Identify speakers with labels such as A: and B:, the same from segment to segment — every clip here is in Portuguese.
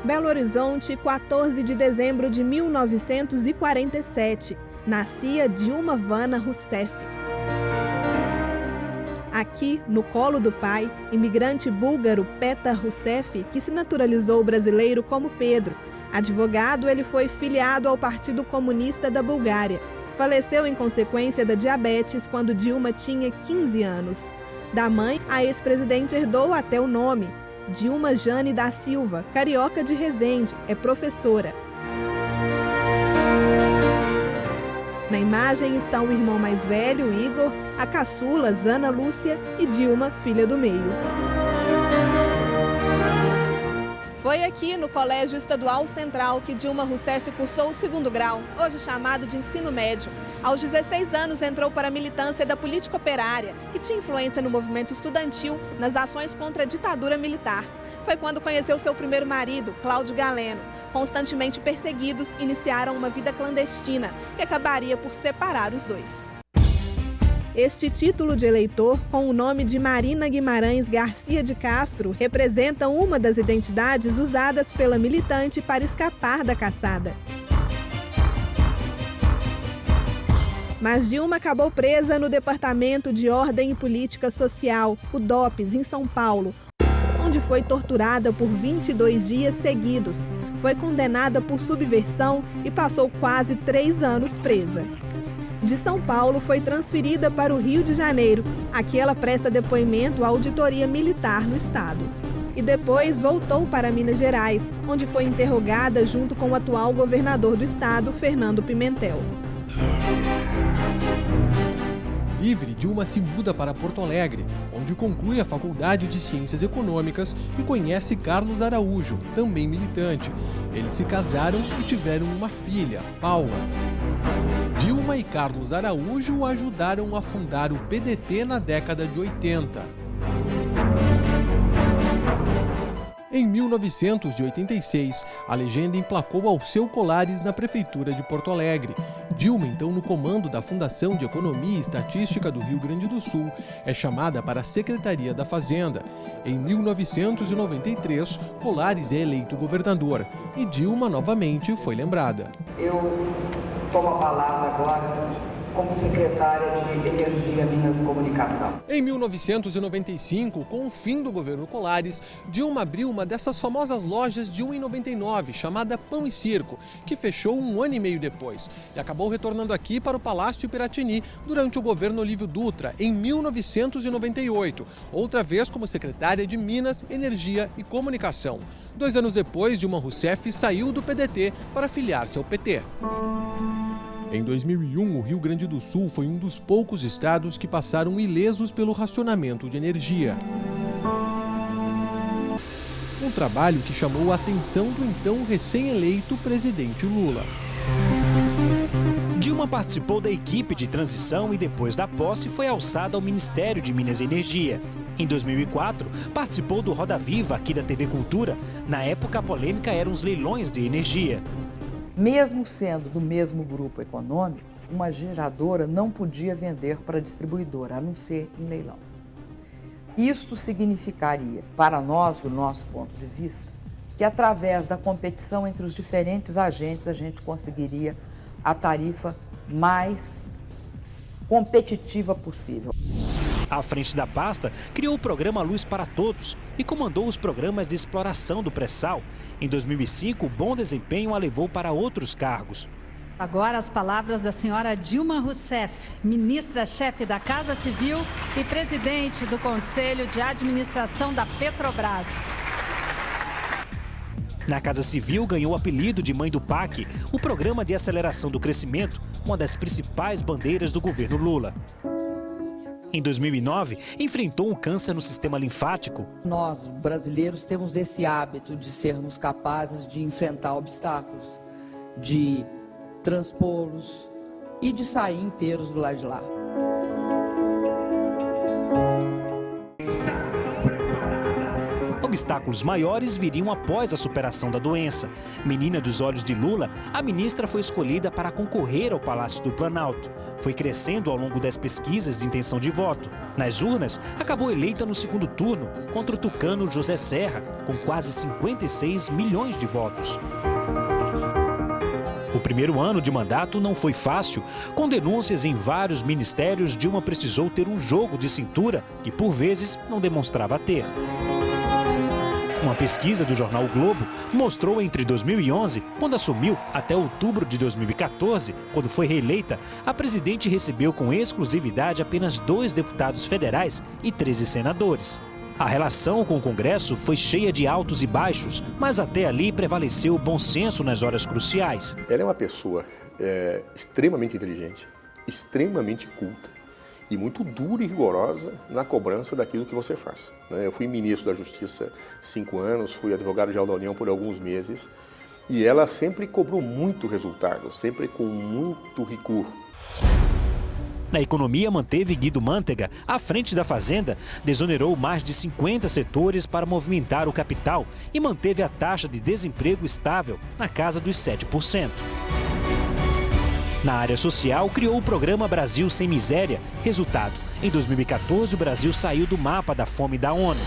A: Belo Horizonte, 14 de dezembro de 1947. Nascia Dilma Vana Rousseff. Aqui, no colo do pai, imigrante búlgaro Petar Rousseff, que se naturalizou brasileiro como Pedro. Advogado, ele foi filiado ao Partido Comunista da Bulgária. Faleceu em consequência da diabetes quando Dilma tinha 15 anos. Da mãe, a ex-presidente herdou até o nome. Dilma Jane da Silva, carioca de Resende, é professora. Na imagem estão o irmão mais velho, Igor, a caçula, Ana Lúcia, e Dilma, filha do meio. Foi aqui no Colégio Estadual Central que Dilma Rousseff cursou o 2º grau, hoje chamado de ensino médio. Aos 16 anos entrou para a militância da política operária, que tinha influência no movimento estudantil nas ações contra a ditadura militar. Foi quando conheceu seu primeiro marido, Cláudio Galeno. Constantemente perseguidos, iniciaram uma vida clandestina, que acabaria por separar os dois. Este título de eleitor, com o nome de Marina Guimarães Garcia de Castro, representa uma das identidades usadas pela militante para escapar da caçada. Mas Dilma acabou presa no Departamento de Ordem e Política Social, o DOPS, em São Paulo, onde foi torturada por 22 dias seguidos. Foi condenada por subversão e passou quase 3 anos presa. De São Paulo, foi transferida para o Rio de Janeiro. Aqui ela presta depoimento à auditoria militar no estado. E depois voltou para Minas Gerais, onde foi interrogada junto com o atual governador do estado, Fernando Pimentel.
B: Livre, Dilma se muda para Porto Alegre, onde conclui a Faculdade de Ciências Econômicas e conhece Carlos Araújo, também militante. Eles se casaram e tiveram uma filha, Paula. Dilma e Carlos Araújo ajudaram a fundar o PDT na década de 80. Em 1986, a legenda emplacou Alceu Colares na Prefeitura de Porto Alegre. Dilma, então no comando da Fundação de Economia e Estatística do Rio Grande do Sul, é chamada para a Secretaria da Fazenda. Em 1993, Colares é eleito governador e Dilma novamente foi lembrada.
C: Eu tomo a palavra agora como secretária de Energia, Minas e Comunicação.
B: Em 1995, com o fim do governo Colares, Dilma abriu uma dessas famosas lojas de 1,99, chamada Pão e Circo, que fechou 1 ano e meio depois e acabou retornando aqui para o Palácio Piratini durante o governo Olívio Dutra, em 1998, outra vez como secretária de Minas, Energia e Comunicação. 2 anos depois, Dilma Rousseff saiu do PDT para filiar-se ao PT. Em 2001, o Rio Grande do Sul foi um dos poucos estados que passaram ilesos pelo racionamento de energia. Um trabalho que chamou a atenção do então recém-eleito presidente Lula.
D: Dilma participou da equipe de transição e depois da posse foi alçada ao Ministério de Minas e Energia. Em 2004, participou do Roda Viva aqui da TV Cultura. Na época, a polêmica eram os leilões de energia.
E: Mesmo sendo do mesmo grupo econômico, uma geradora não podia vender para a distribuidora, a não ser em leilão. Isto significaria, para nós, do nosso ponto de vista, que através da competição entre os diferentes agentes, a gente conseguiria a tarifa mais competitiva possível.
D: À frente da pasta, criou o programa Luz para Todos e comandou os programas de exploração do pré-sal. Em 2005, o bom desempenho a levou para outros cargos.
F: Agora as palavras da senhora Dilma Rousseff, ministra-chefe da Casa Civil e presidente do Conselho de Administração da Petrobras.
D: Na Casa Civil, ganhou o apelido de Mãe do PAC, o Programa de Aceleração do Crescimento, uma das principais bandeiras do governo Lula. Em 2009, enfrentou um câncer no sistema linfático.
E: Nós, brasileiros, temos esse hábito de sermos capazes de enfrentar obstáculos, de transpô-los e de sair inteiros do lado de lá.
D: Obstáculos maiores viriam após a superação da doença. Menina dos olhos de Lula, a ministra foi escolhida para concorrer ao Palácio do Planalto. Foi crescendo ao longo das pesquisas de intenção de voto. Nas urnas, acabou eleita no segundo turno contra o tucano José Serra, com quase 56 milhões de votos. O primeiro ano de mandato não foi fácil. Com denúncias em vários ministérios, Dilma precisou ter um jogo de cintura que, por vezes, não demonstrava ter. Uma pesquisa do jornal O Globo mostrou entre 2011, quando assumiu, até outubro de 2014, quando foi reeleita, a presidente recebeu com exclusividade apenas 2 deputados federais e 13 senadores. A relação com o Congresso foi cheia de altos e baixos, mas até ali prevaleceu o bom senso nas horas cruciais.
G: Ela é uma pessoa extremamente inteligente, extremamente culta e muito dura e rigorosa na cobrança daquilo que você faz. Eu fui ministro da Justiça 5 anos, fui advogado-geral da União por alguns meses e ela sempre cobrou muito resultado, sempre com muito rigor.
D: Na economia, manteve Guido Mantega à frente da Fazenda, desonerou mais de 50 setores para movimentar o capital e manteve a taxa de desemprego estável na casa dos 7%. Na área social, criou o programa Brasil Sem Miséria. Resultado, em 2014 o Brasil saiu do mapa da fome da ONU.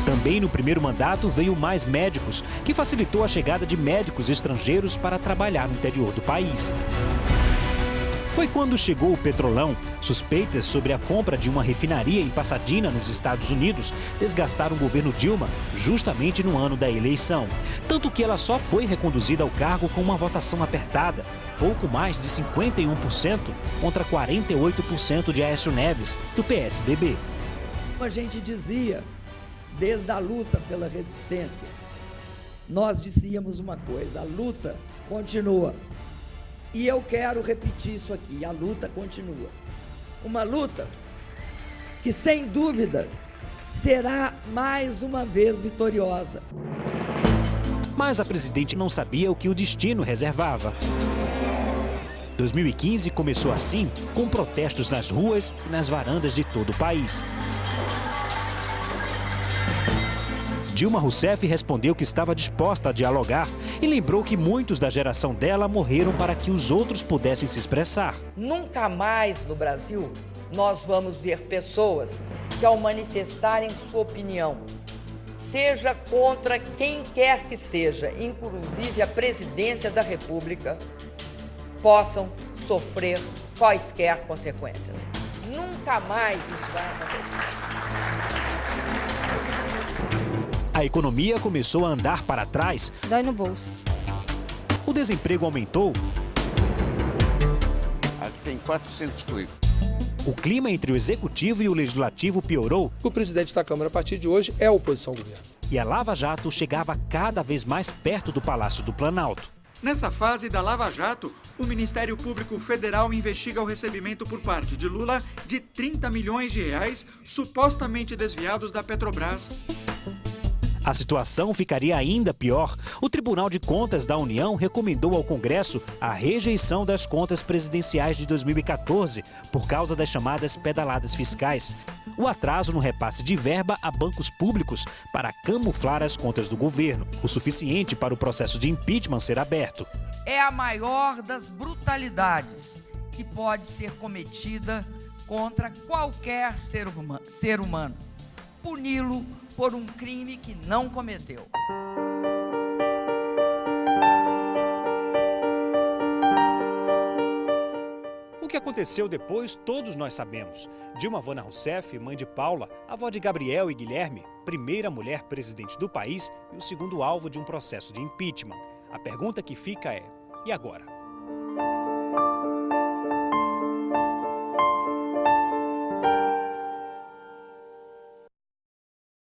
D: Também no primeiro mandato veio Mais Médicos, que facilitou a chegada de médicos estrangeiros para trabalhar no interior do país. Foi quando chegou o Petrolão. Suspeitas sobre a compra de uma refinaria em Pasadena, nos Estados Unidos, desgastaram o governo Dilma justamente no ano da eleição. Tanto que ela só foi reconduzida ao cargo com uma votação apertada, pouco mais de 51% contra 48% de Aécio Neves, do PSDB.
H: A gente dizia, desde a luta pela resistência, nós dizíamos uma coisa: a luta continua. E eu quero repetir isso aqui, a luta continua. Uma luta que, sem dúvida, será mais uma vez vitoriosa.
D: Mas a presidente não sabia o que o destino reservava. 2015 começou assim, com protestos nas ruas e nas varandas de todo o país. Dilma Rousseff respondeu que estava disposta a dialogar e lembrou que muitos da geração dela morreram para que os outros pudessem se expressar.
E: Nunca mais no Brasil nós vamos ver pessoas que, ao manifestarem sua opinião, seja contra quem quer que seja, inclusive a presidência da República, possam sofrer quaisquer consequências. Nunca mais isso vai acontecer.
D: A economia começou a andar para trás.
A: Dói no bolso.
D: O desemprego aumentou.
I: Aqui tem 400 currículos.
D: O clima entre o executivo e o legislativo piorou.
B: O presidente da Câmara, a partir de hoje, é a oposição ao governo.
D: E a Lava Jato chegava cada vez mais perto do Palácio do Planalto.
J: Nessa fase da Lava Jato, o Ministério Público Federal investiga o recebimento por parte de Lula de 30 milhões de reais supostamente desviados da Petrobras.
D: A situação ficaria ainda pior. O Tribunal de Contas da União recomendou ao Congresso a rejeição das contas presidenciais de 2014 por causa das chamadas pedaladas fiscais. O atraso no repasse de verba a bancos públicos para camuflar as contas do governo, o suficiente para o processo de impeachment ser aberto.
E: É a maior das brutalidades que pode ser cometida contra qualquer ser humano. Puni-lo por um crime que não cometeu.
D: O que aconteceu depois, todos nós sabemos. Dilma Vana Rousseff, mãe de Paula, avó de Gabriel e Guilherme, primeira mulher presidente do país e o segundo alvo de um processo de impeachment. A pergunta que fica é: e agora?